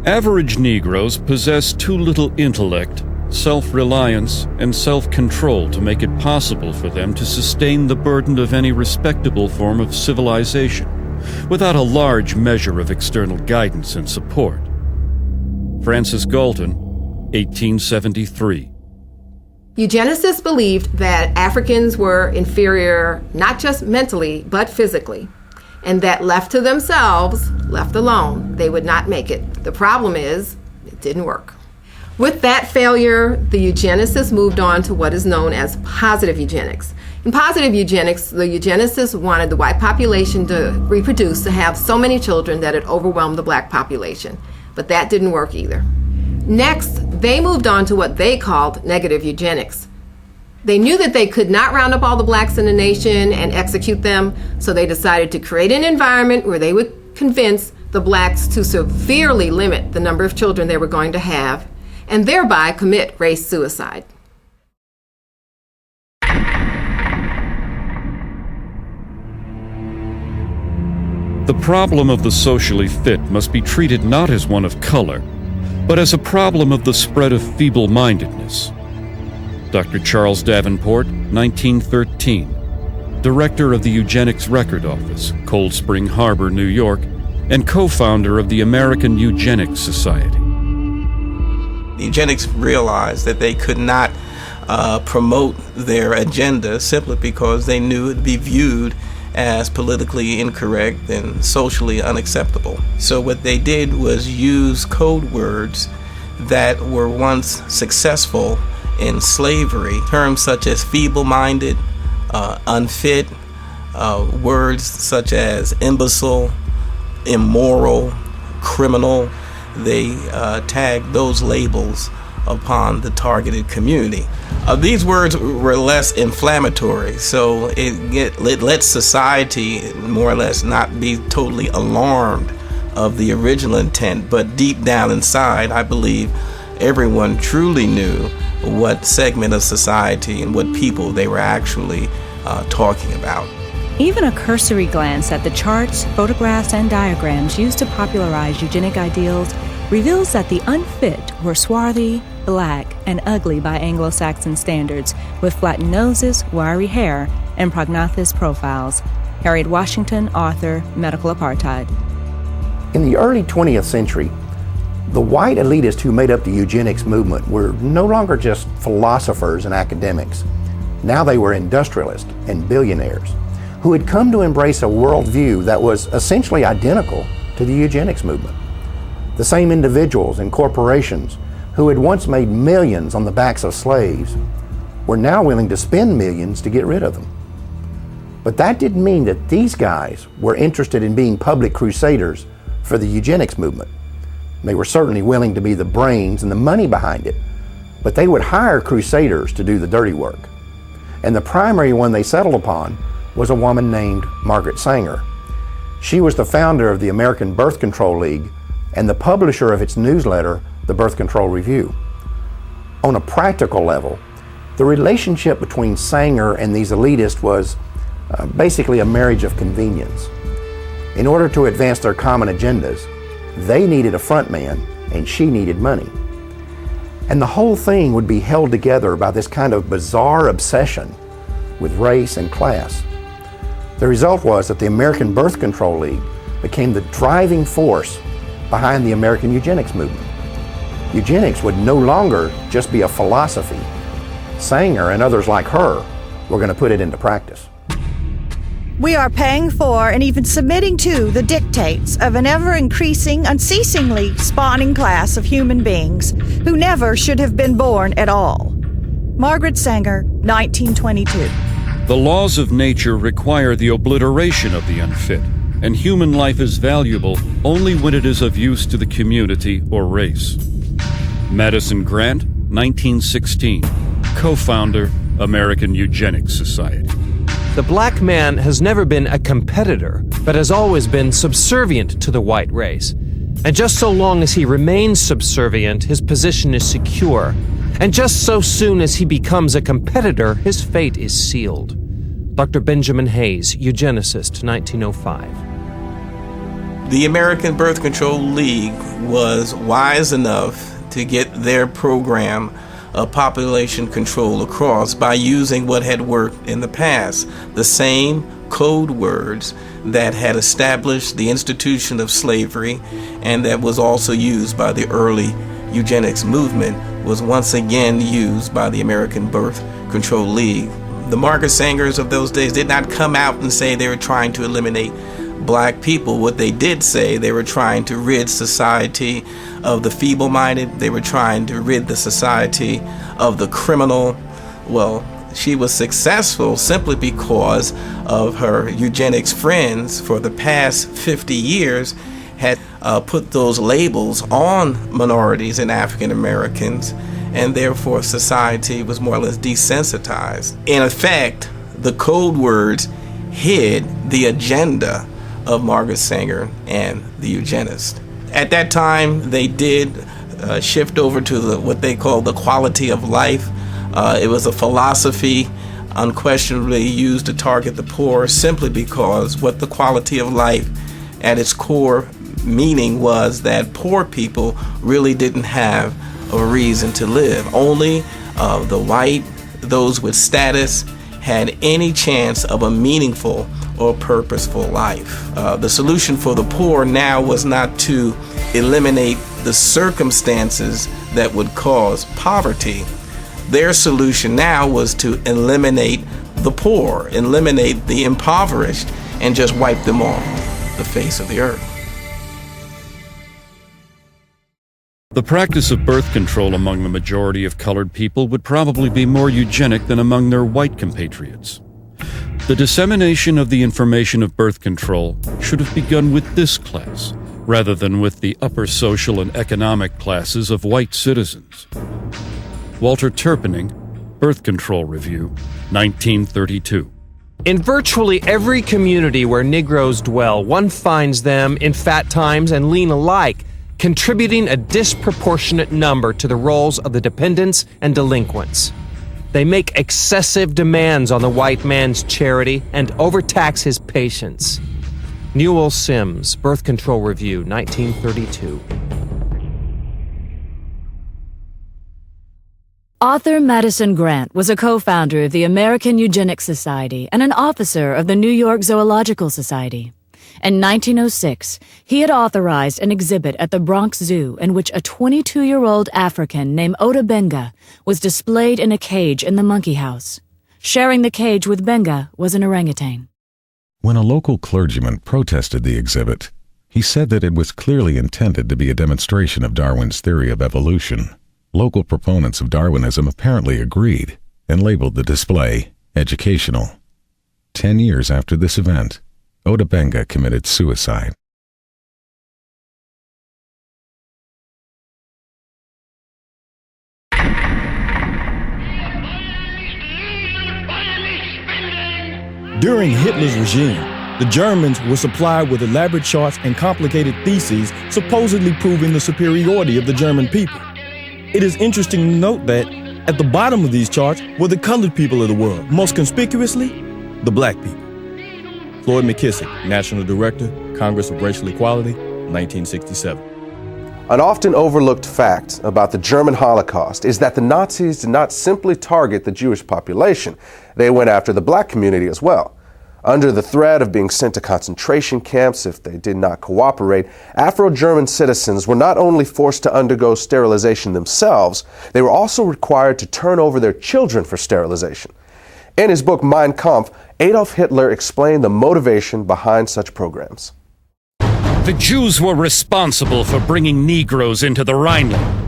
Average Negroes possess too little intellect, self-reliance, and self-control to make it possible for them to sustain the burden of any respectable form of civilization without a large measure of external guidance and support. Francis Galton, 1873. Eugenicists believed that Africans were inferior not just mentally, but physically, and that left to themselves, left alone, they would not make it. The problem is, it didn't work. With that failure, the eugenicists moved on to what is known as positive eugenics. In positive eugenics, the eugenicists wanted the white population to reproduce, to have so many children that it overwhelmed the black population. But that didn't work either. Next, they moved on to what they called negative eugenics. They knew that they could not round up all the blacks in the nation and execute them, so they decided to create an environment where they would convince the blacks to severely limit the number of children they were going to have, and thereby commit race suicide. The problem of the socially fit must be treated not as one of color, but as a problem of the spread of feeble-mindedness. Dr. Charles Davenport, 1913, director of the Eugenics Record Office, Cold Spring Harbor, New York, and co-founder of the American Eugenics Society. Eugenics realized that they could not promote their agenda simply because they knew it would be viewed as politically incorrect and socially unacceptable. So what they did was use code words that were once successful in slavery, terms such as feeble-minded, unfit, words such as imbecile, immoral, criminal. They tagged those labels upon the targeted community. These words were less inflammatory, so it lets society more or less not be totally alarmed of the original intent, but deep down inside, I believe everyone truly knew what segment of society and what people they were actually talking about. Even a cursory glance at the charts, photographs, and diagrams used to popularize eugenic ideals reveals that the unfit were swarthy, black, and ugly by Anglo-Saxon standards, with flattened noses, wiry hair, and prognathous profiles. Harriet Washington, author, Medical Apartheid. In the early 20th century, the white elitists who made up the eugenics movement were no longer just philosophers and academics. Now they were industrialists and billionaires who had come to embrace a worldview that was essentially identical to the eugenics movement. The same individuals and corporations who had once made millions on the backs of slaves were now willing to spend millions to get rid of them. But that didn't mean that these guys were interested in being public crusaders for the eugenics movement. They were certainly willing to be the brains and the money behind it, but they would hire crusaders to do the dirty work. And the primary one they settled upon was a woman named Margaret Sanger. She was the founder of the American Birth Control League and the publisher of its newsletter, the Birth Control Review. On a practical level, the relationship between Sanger and these elitists was basically a marriage of convenience. In order to advance their common agendas, they needed a front man and she needed money. And the whole thing would be held together by this kind of bizarre obsession with race and class. The result was that the American Birth Control League became the driving force behind the American eugenics movement. Eugenics would no longer just be a philosophy. Sanger and others like her were going to put it into practice. We are paying for and even submitting to the dictates of an ever-increasing, unceasingly spawning class of human beings who never should have been born at all. Margaret Sanger, 1922. The laws of nature require the obliteration of the unfit, and human life is valuable only when it is of use to the community or race. Madison Grant, 1916, co-founder, American Eugenics Society. The black man has never been a competitor, but has always been subservient to the white race. And just so long as he remains subservient, his position is secure. And just so soon as he becomes a competitor, his fate is sealed. Dr. Benjamin Hayes, eugenicist, 1905. The American Birth Control League was wise enough to get their program of population control across by using what had worked in the past, the same code words that had established the institution of slavery and that was also used by the early eugenics movement was once again used by the American Birth Control League. The Margaret Sangers of those days did not come out and say they were trying to eliminate black people. What they did say, they were trying to rid society of the feeble-minded. They were trying to rid the society of the criminal. Well, she was successful simply because of her eugenics friends for the past 50 years had put those labels on minorities and African Americans, and therefore society was more or less desensitized. In effect, the code words hid the agenda of Margaret Sanger and the eugenists. At that time, they did shift over to what they call the quality of life. It was a philosophy unquestionably used to target the poor simply because what the quality of life at its core meaning was that poor people really didn't have a reason to live. Only the white, those with status, had any chance of a meaningful or purposeful life. The solution for the poor now was not to eliminate the circumstances that would cause poverty. Their solution now was to eliminate the poor, eliminate the impoverished, and just wipe them off the face of the earth. The practice of birth control among the majority of colored people would probably be more eugenic than among their white compatriots. The dissemination of the information of birth control should have begun with this class, rather than with the upper social and economic classes of white citizens. Walter Turpening, Birth Control Review, 1932. In virtually every community where Negroes dwell, one finds them, in fat times and lean alike, contributing a disproportionate number to the roles of the dependents and delinquents. They make excessive demands on the white man's charity and overtax his patients. Newell Sims, Birth Control Review, 1932. Author Madison Grant was a co-founder of the American Eugenics Society and an officer of the New York Zoological Society. In 1906, he had authorized an exhibit at the Bronx Zoo in which a 22-year-old African named Ota Benga was displayed in a cage in the monkey house. Sharing the cage with Benga was an orangutan. When a local clergyman protested the exhibit, he said that it was clearly intended to be a demonstration of Darwin's theory of evolution. Local proponents of Darwinism apparently agreed and labeled the display educational. 10 years after this event, Ota Benga committed suicide. During Hitler's regime, the Germans were supplied with elaborate charts and complicated theses supposedly proving the superiority of the German people. It is interesting to note that at the bottom of these charts were the colored people of the world, most conspicuously, the black people. Floyd McKissick, National Director, Congress of Racial Equality, 1967. An often overlooked fact about the German Holocaust is that the Nazis did not simply target the Jewish population. They went after the black community as well. Under the threat of being sent to concentration camps if they did not cooperate, Afro-German citizens were not only forced to undergo sterilization themselves, they were also required to turn over their children for sterilization. In his book Mein Kampf, Adolf Hitler explained the motivation behind such programs. The Jews were responsible for bringing Negroes into the Rhineland.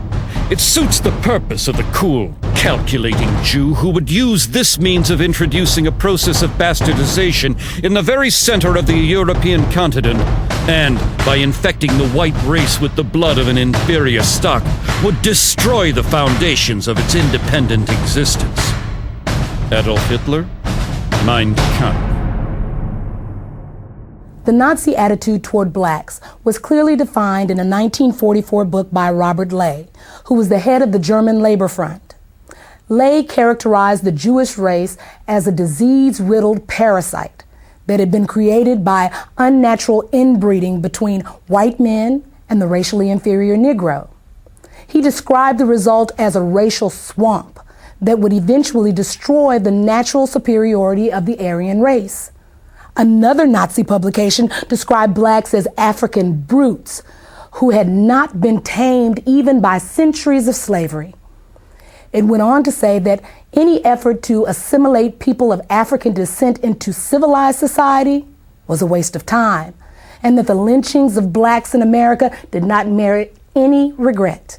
It suits the purpose of the cool, calculating Jew who would use this means of introducing a process of bastardization in the very center of the European continent, and, by infecting the white race with the blood of an inferior stock, would destroy the foundations of its independent existence. Adolf Hitler, Mein Kampf. The Nazi attitude toward blacks was clearly defined in a 1944 book by Robert Ley, who was the head of the German Labor Front. Ley characterized the Jewish race as a disease-riddled parasite, that had been created by unnatural inbreeding between white men and the racially inferior Negro. He described the result as a racial swamp that would eventually destroy the natural superiority of the Aryan race. Another Nazi publication described blacks as African brutes who had not been tamed even by centuries of slavery. It went on to say that any effort to assimilate people of African descent into civilized society was a waste of time, and that the lynchings of blacks in America did not merit any regret.